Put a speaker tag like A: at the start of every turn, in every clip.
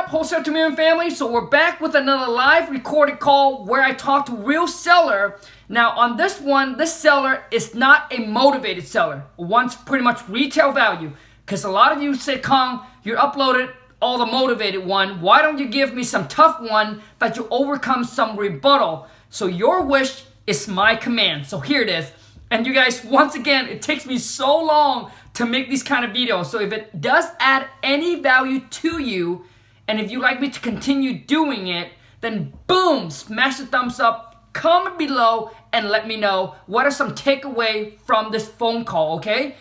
A: Wholesale to Million family? So we're back with another live recorded call where I talk to real seller. Now on this one, this seller is not a motivated seller. Wants pretty much retail value. Because a lot of you say, Khang, you uploaded all the motivated one. Why don't you give me some tough one that you overcome some rebuttal? So your wish is my command. So here it is. And you guys, once again, it takes me so long to make these kind of videos. So if it does add any value to you, and if you like me to continue doing it, then boom, smash the thumbs up, comment below, and let me know what are some takeaway from this phone call, okay?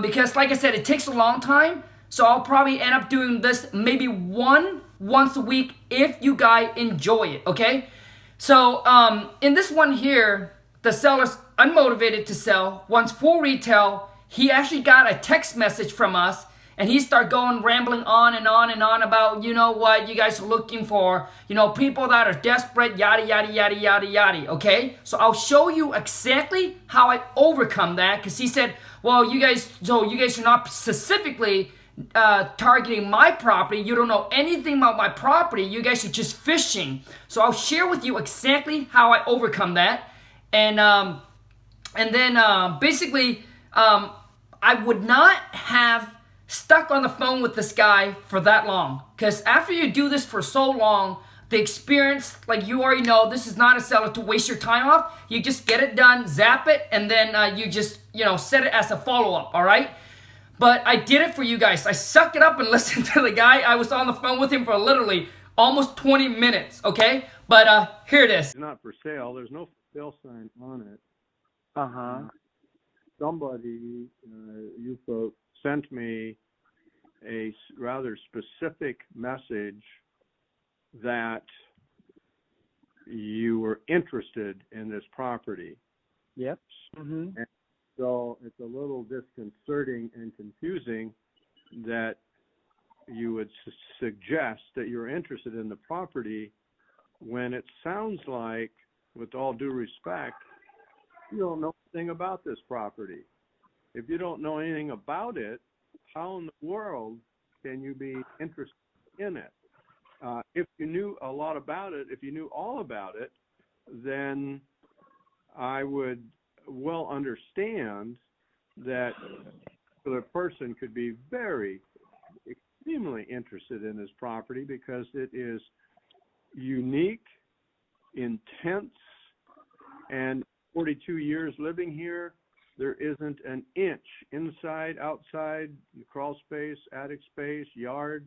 A: Because like I said, it takes a long time, so I'll probably end up doing this maybe once a week if you guys enjoy it, okay? So in this one here, the seller's unmotivated to sell, wants full retail. He actually got a text message from us, and he started going rambling on and on and on about, you know what, you guys are looking for, you know, people that are desperate, yada, yada, yada, yada, yada, okay? So I'll show you exactly how I overcome that, because he said, well, you guys are not specifically targeting my property. You don't know anything about my property. You guys are just fishing. So I'll share with you exactly how I overcome that. And then basically, I would not have stuck on the phone with this guy for that long. Because after you do this for so long, the experience, like you already know, this is not a seller to waste your time off. You just get it done, zap it, and then you just, you know, set it as a follow-up, all right? But I did it for you guys. I sucked it up and listened to the guy. I was on the phone with him for literally almost 20 minutes, okay? But here it is.
B: It's not for sale. There's no for sale sign on it.
C: Uh-huh.
B: Somebody, you folks, sent me a rather specific message that you were interested in this property.
C: Yep. Mm-hmm.
B: And so it's a little disconcerting and confusing that you would suggest that you're interested in the property when it sounds like, with all due respect, you don't know anything about this property. If you don't know anything about it, how in the world can you be interested in it? If you knew a lot about it, if you knew all about it, then I would well understand that the person could be very, extremely interested in this property because it is unique, intense, and 42 years living here, there isn't an inch inside, outside, crawl space, attic space, yard,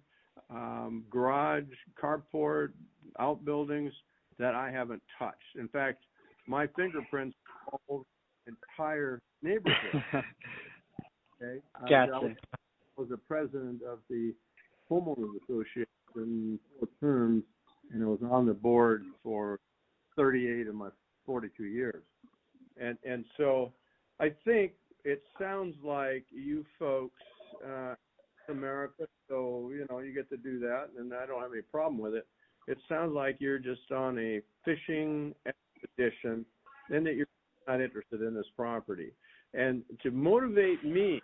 B: garage, carport, outbuildings that I haven't touched. In fact, my fingerprints are all over the entire neighborhood. Okay?
C: Gotcha.
B: I was the president of the Homeowners Association for terms, and I was on the board for 38 of my 42 years. And so I think it sounds like you folks, America, so, you know, you get to do that, and I don't have any problem with it. It sounds like you're just on a fishing expedition and that you're not interested in this property. And to motivate me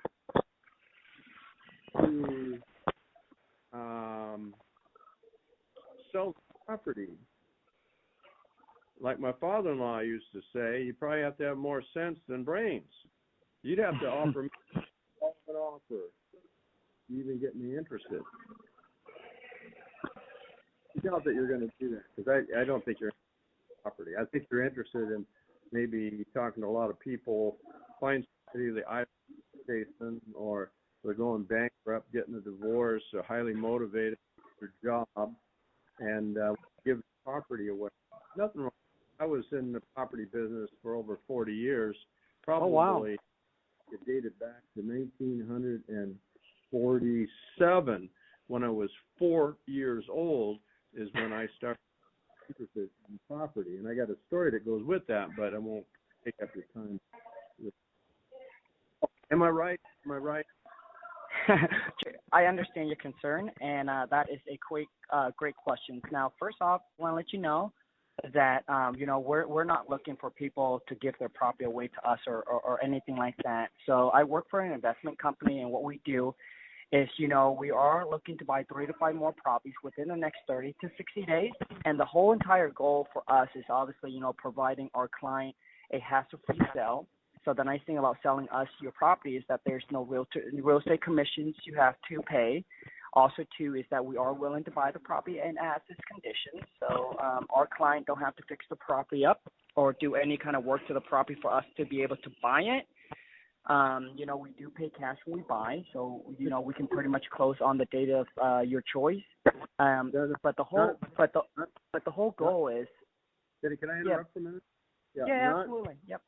B: to sell the property, like my father-in-law used to say, you probably have to have more sense than brains. You'd have to offer me an offer to even get me interested. I doubt that you're going to do that because I don't think you're interested in property. I think you're interested in maybe talking to a lot of people, find somebody the Iowa station, or they're going bankrupt, getting a divorce, or highly motivated for their job, and give the property away. Nothing wrong. I was in the property business for over 40 years. Probably.
C: Oh, wow.
B: It dated back to 1947. When I was 4 years old is when I started interested in property. And I got a story that goes with that, but I won't take up your time. Am I right? Am I right?
C: I understand your concern, and that is a great question. Now, first off, I want to let you know that you know, we're not looking for people to give their property away to us or anything like that. So I work for an investment company, and what we do is, we are looking to buy 3 to 5 more properties within the next 30 to 60 days. And the whole entire goal for us is obviously, providing our client a hassle-free sale. So the nice thing about selling us your property is that there's no real estate commissions you have to pay. Also, too, is that we are willing to buy the property in as-is condition. So our client don't have to fix the property up or do any kind of work to the property for us to be able to buy it. We do pay cash when we buy, so we can pretty much close on the date of your choice. But the whole goal is.
B: Can I interrupt for a minute?
C: Yeah, absolutely. Yep.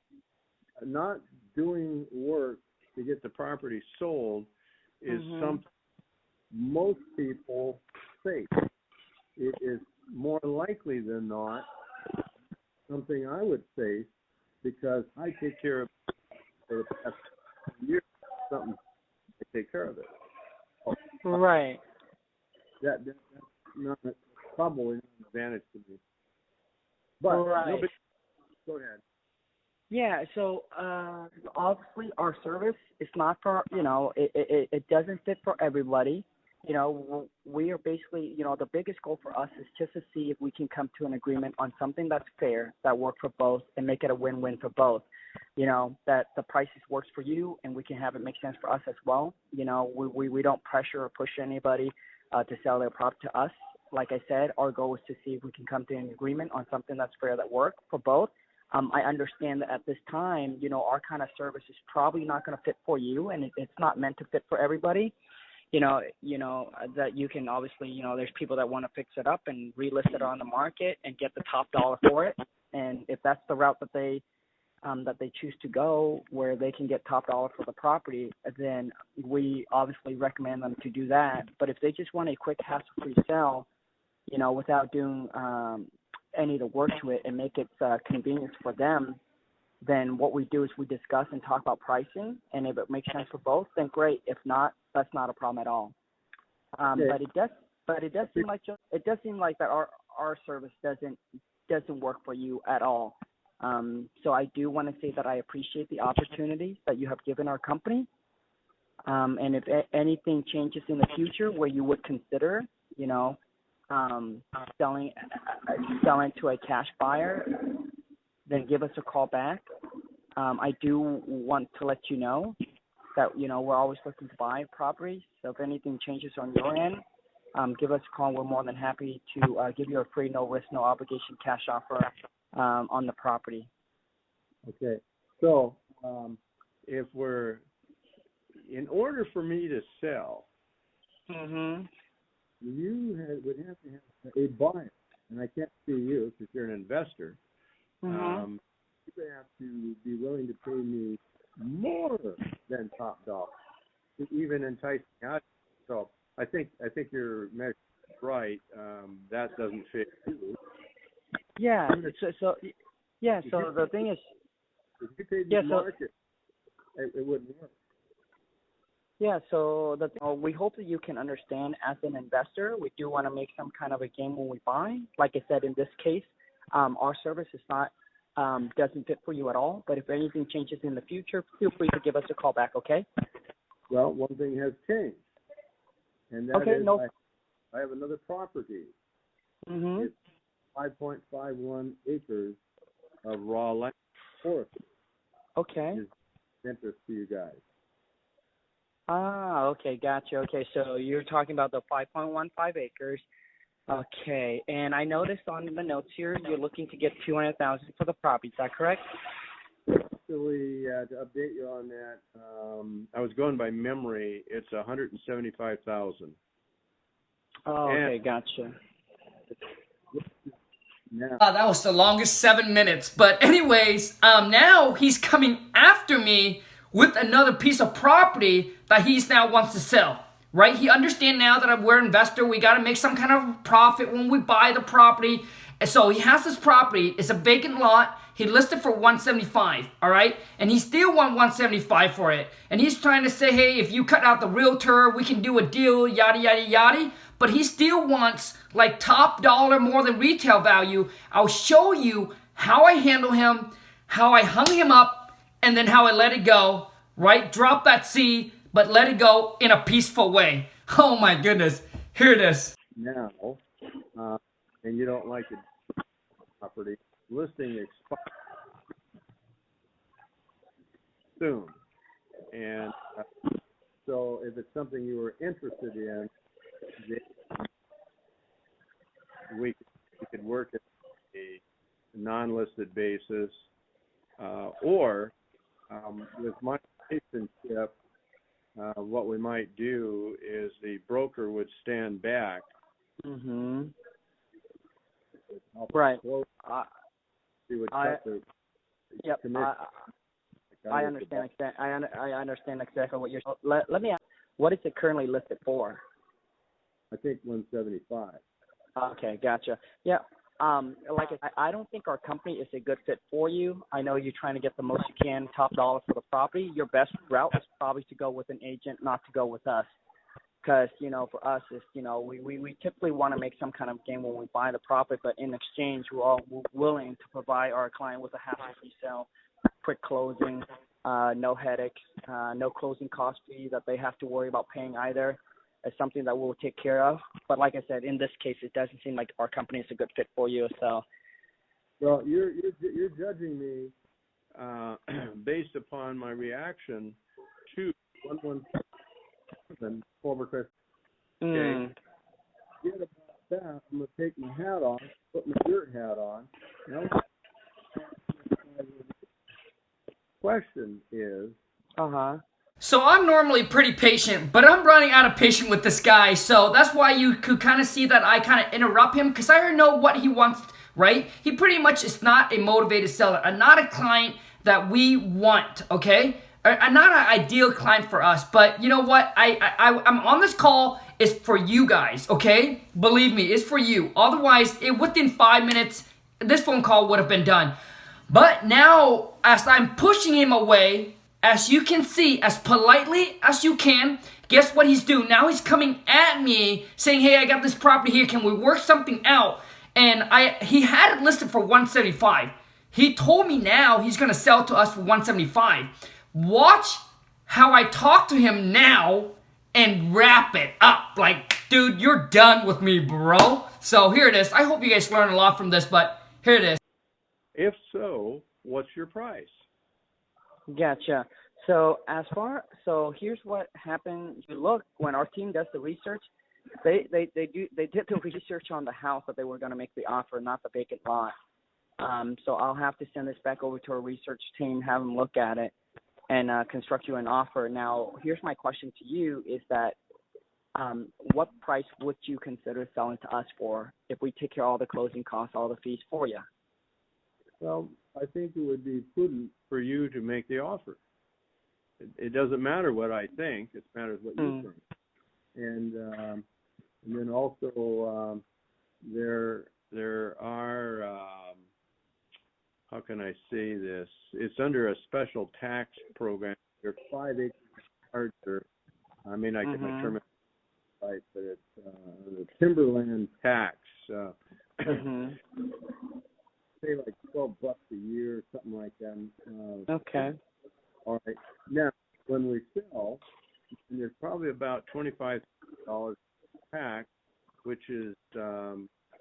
B: Not doing work to get the property sold is something most people face. It is more likely than not something I would face because I take care of it for the past year. Something to take care of it.
C: Right.
B: That's not probably an advantage to me. But
C: right.
B: Go ahead.
C: Yeah, so obviously our service is not for, it doesn't fit for everybody. We are basically, the biggest goal for us is just to see if we can come to an agreement on something that's fair, that works for both, and make it a win-win for both. That the prices works for you, and we can have it make sense for us as well. We don't pressure or push anybody to sell their product to us. Like I said, our goal is to see if we can come to an agreement on something that's fair, that works for both. I understand that at this time, our kind of service is probably not going to fit for you, and it's not meant to fit for everybody. That you can obviously, there's people that want to fix it up and relist it on the market and get the top dollar for it. And if that's the route that they choose to go, where they can get top dollar for the property, then we obviously recommend them to do that. But if they just want a quick hassle-free sell, without doing any of the work to it and make it convenience for them, then what we do is we discuss and talk about pricing, and if it makes sense for both, then great. If not, that's not a problem at all. But it does seem like that our service doesn't work for you at all. So I do want to say that I appreciate the opportunity that you have given our company. And if anything changes in the future where you would consider, selling to a cash buyer, then give us a call back. I do want to let you know that, we're always looking to buy properties. So if anything changes on your end, give us a call. We're more than happy to give you a free, no risk, no obligation cash offer on the property.
B: Okay. So in order for me to sell, you would have to have a buyer, and I can't see you because you're an investor. You would have to be willing to pay me more than top dollar to even entice me out. So I think you're right. That doesn't fit you.
C: Yeah. So the thing is,
B: if you paid the market, it wouldn't work.
C: Yeah, so we hope that you can understand as an investor, we do want to make some kind of a gain when we buy. Like I said, in this case, our service is not doesn't fit for you at all. But if anything changes in the future, feel free to give us a call back, okay?
B: Well, one thing has changed, and that is I have another property. It's 5.51 acres of raw land forest.
C: Okay.
B: Is of interest to you guys.
C: Ah, okay, gotcha. Okay, so you're talking about the 5.15 acres. Okay, and I noticed on the notes here you're looking to get $200,000 for the property. Is that correct?
B: Actually, to update you on that, I was going by memory. It's $175,000.
C: Oh, okay, gotcha.
B: Now,
A: That was the longest 7 minutes. But anyways, now he's coming after me with another piece of property that he's now wants to sell, right? He understands now that we're an investor. We got to make some kind of profit when we buy the property. And so he has this property. It's a vacant lot. He listed for $175, all right? And he still want $175 for it. And he's trying to say, hey, if you cut out the realtor, we can do a deal, yada, yada, yada. But he still wants like top dollar more than retail value. I'll show you how I handle him, how I hung him up, and then how I let it go, right? Drop that C. but let it go in a peaceful way. Oh my goodness. Here it is.
B: now, uh, and you don't like the property, listing expires soon. And so if it's something you were interested in, then we could work at a non-listed basis, or with my relationship, what we might do is the broker would stand back.
C: Mm-hmm. Right.
B: He would
C: I-
B: cut the
C: Yep.
B: commission.
C: I understand. I understand exactly what you're. Let me ask. What is it currently listed for?
B: I think 175.
C: Okay, gotcha. Yeah. Like I don't think our company is a good fit for you. I know you're trying to get the most you can, top dollar for the property. Your best route is probably to go with an agent, not to go with us. Because, for us, it's, we typically want to make some kind of gain when we buy the property, but in exchange, we're all willing to provide our client with a hassle-free sale, quick closing, no headaches, no closing cost fee that they have to worry about paying either. It's something that we'll take care of. But like I said, in this case, it doesn't seem like our company is a good fit for you. So,
B: Well, you're judging me based upon my reaction to 117 former Chris. Okay. Forget about that. I'm gonna take my hat off, put my dirt hat on. Now, question is,
A: So I'm normally pretty patient, but I'm running out of patience with this guy. So that's why you could kind of see that I kind of interrupt him, because I already know what he wants, right? He pretty much is not a motivated seller, and not a client that we want, okay? Not an ideal client for us. But you know what? I'm on this call is for you guys, okay? Believe me, it's for you. Otherwise, within 5 minutes, this phone call would have been done. But now, as I'm pushing him away, as you can see, as politely as you can, guess what he's doing? Now he's coming at me saying, hey, I got this property here. Can we work something out? And he had it listed for 175. He told me now he's going to sell to us for 175. Watch how I talk to him now and wrap it up. Like, dude, you're done with me, bro. So here it is. I hope you guys learn a lot from this, but here it is.
B: if so, what's your price?
C: gotcha. So here's what happened. You look, when our team does the research, they did the research on the house that they were going to make the offer, not the vacant lot. So I'll have to send this back over to our research team, have them look at it, and construct you an offer. Now, here's my question to you: is that what price would you consider selling to us for if we take care of all the closing costs, all the fees for you?
B: Well, I think it would be prudent for you to make the offer. It doesn't matter what I think; it matters what you think. And then also there are how can I say this? It's under a special tax program. There's 5 acres larger. I mean, I can determine right, but it's the timberland tax. Say like $12 a year, something like that.
C: Okay.
B: All right. Now, when we sell, there's probably about $25 tax, which is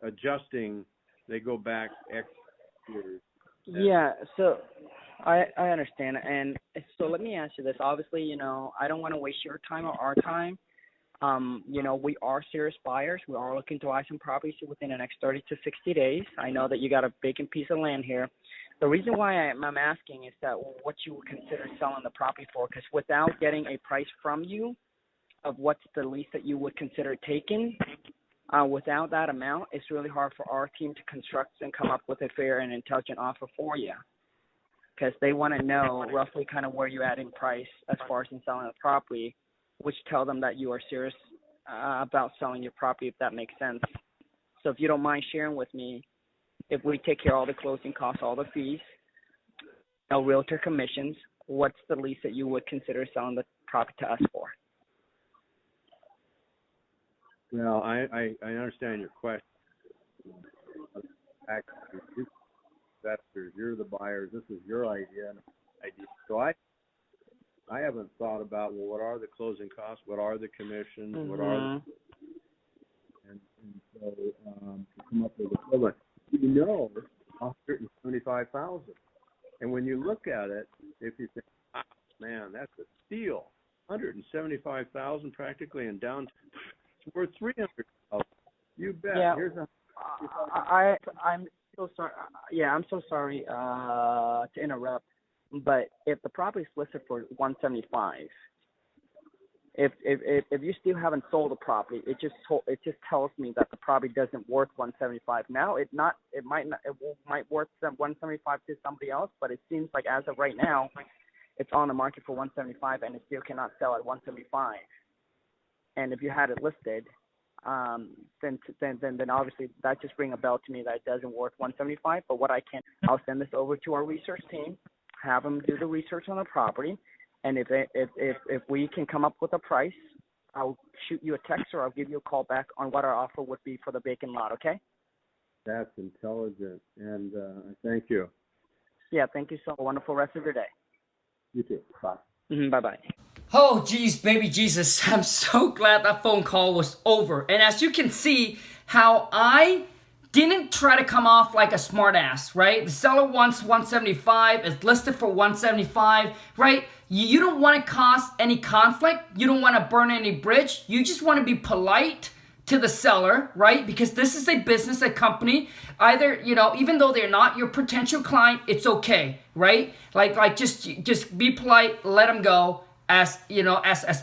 B: adjusting. They go back X years.
C: Yeah, so I understand. And so let me ask you this. Obviously, I don't want to waste your time or our time. We are serious buyers. We are looking to buy some properties within the next 30 to 60 days. I know that you got a vacant piece of land here. The reason why I'm asking is that what you would consider selling the property for, because without getting a price from you of what's the least that you would consider taking, without that amount, it's really hard for our team to construct and come up with a fair and intelligent offer for you, because they want to know roughly kind of where you're at in price as far as in selling the property, which tell them that you are serious about selling your property, if that makes sense. So if you don't mind sharing with me, if we take care of all the closing costs, all the fees, no realtor commissions, what's the least that you would consider selling the property to us for?
B: Well, I understand your question. Actually, you're investors, you're the buyers. This is your idea. So I haven't thought about, well, what are the closing costs? What are the commissions? What are
C: Mhm.
B: and so to come up with a equivalent, you know, 175,000. And when you look at it, if you think, ah, man, that's a steal, 175,000 practically, and down worth 300,000. You bet.
C: Yeah.
B: Here's a.
C: I'm so sorry. Yeah, I'm so sorry to interrupt, but if the property is listed for 175, if you still haven't sold the property, it just tells me that the property doesn't worth 175. Now it might worth 175 to somebody else, but it seems like as of right now, it's on the market for 175 and it still cannot sell at 175. And if you had it listed, then obviously that just ring a bell to me that it doesn't worth 175. But I'll send this over to our research team, have them do the research on the property, and if we can come up with a price, I'll shoot you a text or I'll give you a call back on what our offer would be for the vacant lot. Okay?
B: That's intelligent, and thank you.
C: Yeah, thank you so much. Wonderful rest of your day.
B: You too. Bye.
C: Bye-bye.
A: Oh, geez, baby Jesus. I'm so glad that phone call was over. And as you can see, how I didn't try to come off like a smartass, right? The seller wants 175. It's listed for 175, right? You don't want to cause any conflict. You don't want to burn any bridge. You just want to be polite to the seller, right? Because this is a business, a company. Either, even though they're not your potential client, it's okay, right? Like just be polite, let them go, as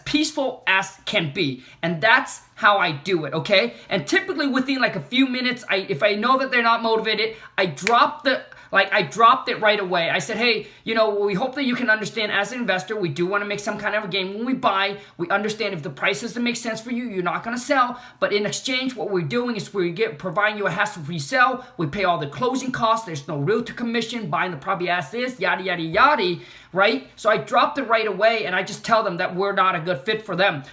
A: peaceful as can be. And that's how I do it, okay? And typically within like a few minutes, if I know that they're not motivated, I dropped it right away. I said, hey, we hope that you can understand as an investor, we do want to make some kind of a gain when we buy. We understand if the price doesn't make sense for you, you're not going to sell. But in exchange, what we're doing is providing you a hassle-free sale. We pay all the closing costs. There's no realtor commission, buying the property as is, yada, yada, yada, right? So I dropped it right away, and I just tell them that we're not a good fit for them.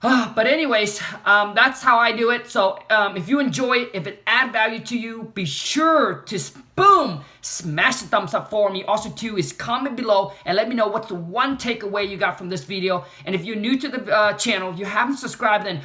A: But anyways, that's how I do it. So if you enjoy it, if it add value to you, be sure to smash the thumbs up for me. Also too is comment below and let me know what's the one takeaway you got from this video. And if you're new to the channel, if you haven't subscribed, then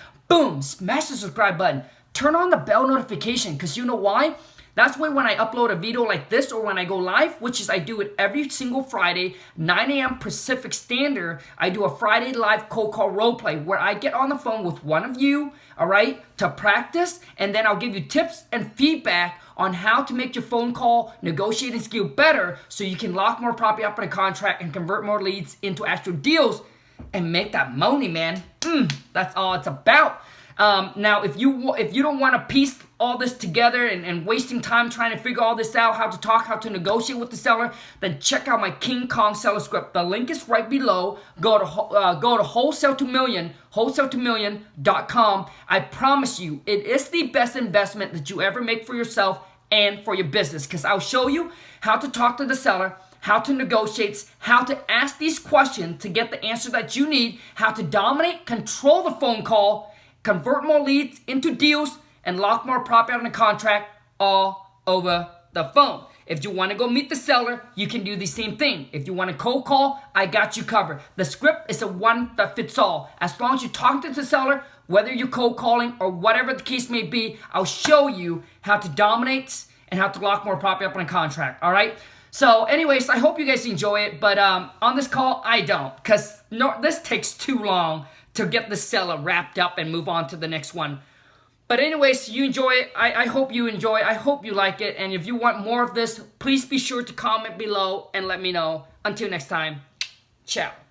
A: smash the subscribe button. Turn on the bell notification, because you know why? That's why when I upload a video like this or when I go live, which is I do it every single Friday, 9 a.m. Pacific Standard, I do a Friday live cold call role play where I get on the phone with one of you, all right, to practice, and then I'll give you tips and feedback on how to make your phone call negotiating skill better so you can lock more property up in a contract and convert more leads into actual deals and make that money, man. That's all it's about. Now, if you don't want to piece all this together and wasting time trying to figure all this out, how to talk, how to negotiate with the seller, then check out my King Kong seller script. The link is right below. Go to Wholesale to Million, wholesale2million.com. I promise you, it is the best investment that you ever make for yourself and for your business, because I'll show you how to talk to the seller, how to negotiate, how to ask these questions to get the answer that you need, how to dominate, control the phone call, convert more leads into deals, and lock more property on a contract all over the phone. If you want to go meet the seller, you can do the same thing. If you want to cold call, I got you covered. The script is a one that fits all. As long as you talk to the seller, whether you're cold calling or whatever the case may be, I'll show you how to dominate and how to lock more property up on a contract, all right? So anyways, I hope you guys enjoy it, but on this call, I don't, because this takes too long to get the seller wrapped up and move on to the next one. But anyways, you enjoy it. I hope you enjoy it. I hope you like it. And if you want more of this, please be sure to comment below and let me know. Until next time, ciao.